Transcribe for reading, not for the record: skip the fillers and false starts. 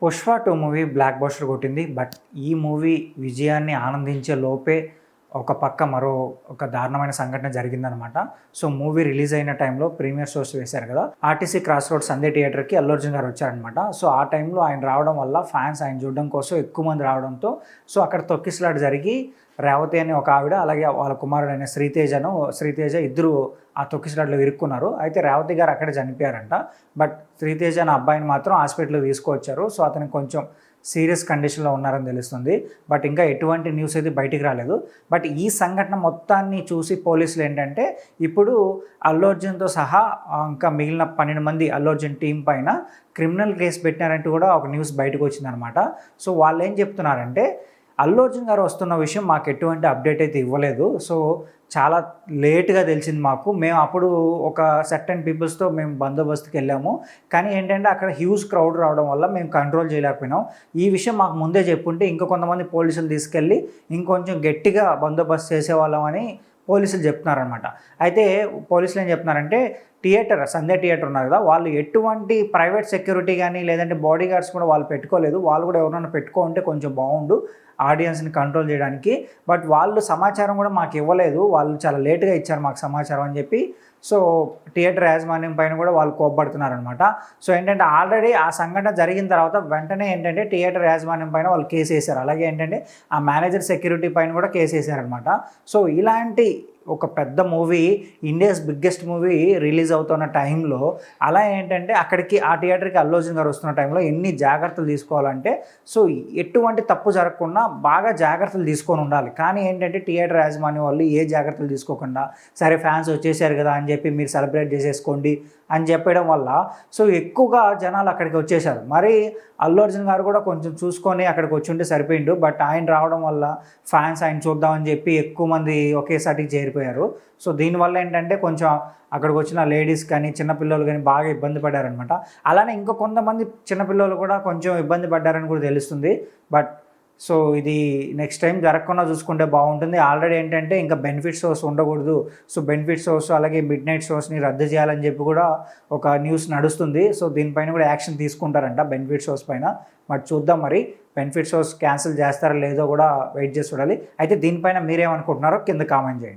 Pushpa 2 movie block buster కొట్టింది. But ఈ movie విజయాన్ని ఆనందించే లోపే ఒక పక్క ఒక దారుణమైన సంఘటన జరిగిందనమాట. సో మూవీ రిలీజ్ అయిన టైంలో ప్రీమియర్ షోస్ వేశారు కదా, ఆర్టీసీ క్రాస్ రోడ్ సందే థియేటర్కి అల్లు అర్జున్ గారు వచ్చారనమాట. సో ఆ టైంలో ఆయన రావడం వల్ల ఫ్యాన్స్ ఆయన చూడడం కోసం ఎక్కువ మంది రావడంతో సో అక్కడ తొక్కిసలాట జరిగి రేవతి అనే ఒక ఆవిడ, అలాగే వాళ్ళ కుమారుడైన శ్రీతేజ ఇద్దరు ఆ తొక్కిసలాటలో ఇరుక్కున్నారు. అయితే రేవతి గారు అక్కడే చనిపోయారంట. బట్ శ్రీతేజ అనే అబ్బాయిని మాత్రం హాస్పిటల్కి తీసుకువచ్చారు. సో అతనికి కొంచెం సీరియస్ కండిషన్లో ఉన్నారని తెలుస్తుంది. బట్ ఇంకా ఎటువంటి న్యూస్ అయితే బయటికి రాలేదు. బట్ ఈ సంఘటన మొత్తాన్ని చూసి పోలీసులు ఏంటంటే ఇప్పుడు అల్లు అర్జున్తో సహా ఇంకా మిగిలిన 12 మంది అల్లు అర్జున్ టీం పైన క్రిమినల్ కేసు పెట్టినారంటూ కూడా ఒక న్యూస్ బయటకు వచ్చిందనమాట. సో వాళ్ళు ఏం చెప్తున్నారంటే అల్లు అర్జున్ గారు వస్తున్న విషయం మాకు ఎటువంటి అప్డేట్ అయితే ఇవ్వలేదు. సో చాలా లేట్గా తెలిసింది మాకు. మేము అప్పుడు ఒక సర్టెన్ పీపుల్స్తో మేము బందోబస్తుకి వెళ్ళాము. కానీ ఏంటంటే అక్కడ హ్యూజ్ క్రౌడ్ రావడం వల్ల మేము కంట్రోల్ చేయలేకపోయినాం. ఈ విషయం మాకు ముందే చెప్పుంటే ఇంకో కొంతమంది పోలీసులు తీసుకెళ్ళి ఇంకొంచెం గట్టిగా బందోబస్తు చేసేవాళ్ళం అని పోలీసులు చెప్తున్నారనమాట. అయితే పోలీసులు ఏం చెప్తున్నారంటే సంధ్య థియేటర్ ఉన్నారు కదా, వాళ్ళు ఎటువంటి ప్రైవేట్ సెక్యూరిటీ కానీ లేదంటే బాడీ గార్డ్స్ కూడా వాళ్ళు పెట్టుకోలేదు. వాళ్ళు కూడా ఎవరైనా పెట్టుకుంటే కొంచెం బాగుండు ఆడియన్స్ని కంట్రోల్ చేయడానికి. బట్ వాళ్ళు సమాచారం కూడా మాకు ఇవ్వలేదు, వాళ్ళు చాలా లేట్గా ఇచ్చారు మాకు సమాచారం అని చెప్పి సో థియేటర్ యాజమాన్యం పైన కూడా వాళ్ళు కోప్పడుతున్నారనమాట. సో ఏంటంటే ఆల్రెడీ ఆ సంఘటన జరిగిన తర్వాత వెంటనే ఏంటంటే థియేటర్ యాజమాన్యం పైన వాళ్ళు కేసు వేశారు. అలాగే ఏంటంటే ఆ మేనేజర్ సెక్యూరిటీ పైన కూడా కేసు వేశారనమాట. సో ఇలాంటి ఒక పెద్ద movie, India's biggest movie release అవుతున్న టైంలో అలా ఏంటంటే అక్కడికి ఆ థియేటర్కి అల్లు అర్జున్ గారు వస్తున్న టైంలో ఎన్ని జాగ్రత్తలు తీసుకోవాలంటే సో ఎటువంటి తప్పు జరగకుండా బాగా జాగ్రత్తలు తీసుకొని ఉండాలి. కానీ ఏంటంటే థియేటర్ యాజమాన్యం వాళ్ళు ఏ జాగ్రత్తలు తీసుకోకుండా సరే ఫ్యాన్స్ వచ్చేసారు కదా అని చెప్పి మీరు సెలబ్రేట్ చేసేసుకోండి అని చెప్పడం వల్ల సో ఎక్కువగా జనాలు అక్కడికి వచ్చేసారు. మరి అల్లు అర్జున్ గారు కూడా కొంచెం చూసుకొని అక్కడికి వచ్చి ఉంటే సరిపోయిండు. బట్ ఆయన రావడం వల్ల ఫ్యాన్స్ ఆయన చూద్దామని చెప్పి ఎక్కువ మంది ఒకేసారికి చేరిపోయారు. సో దీనివల్ల ఏంటంటే కొంచెం అక్కడికి వచ్చిన లేడీస్ కానీ చిన్నపిల్లలు కానీ బాగా ఇబ్బంది పడ్డారనమాట. అలానే ఇంకా కొంతమంది చిన్నపిల్లలు కూడా కొంచెం ఇబ్బంది పడ్డారని కూడా తెలుస్తుంది. బట్ సో ఇది నెక్స్ట్ టైం జరగకుండా చూసుకుంటే బాగుంటుంది. ఆల్రెడీ ఏంటంటే ఇంకా బెనిఫిట్ షోస్ ఉండకూడదు, సో బెనిఫిట్ షోస్ అలాగే మిడ్ నైట్ షోస్ని రద్దు చేయాలని చెప్పి కూడా ఒక న్యూస్ నడుస్తుంది. సో దీనిపైన కూడా యాక్షన్ తీసుకుంటారంట బెనిఫిట్ షోస్ పైన. బట్ చూద్దాం మరి బెనిఫిట్ షోస్ క్యాన్సిల్ చేస్తారో లేదో కూడా వెయిట్ చేసి చూడాలి. అయితే దీనిపైన మీరేమనుకుంటున్నారో కింద కామెంట్ చేయండి.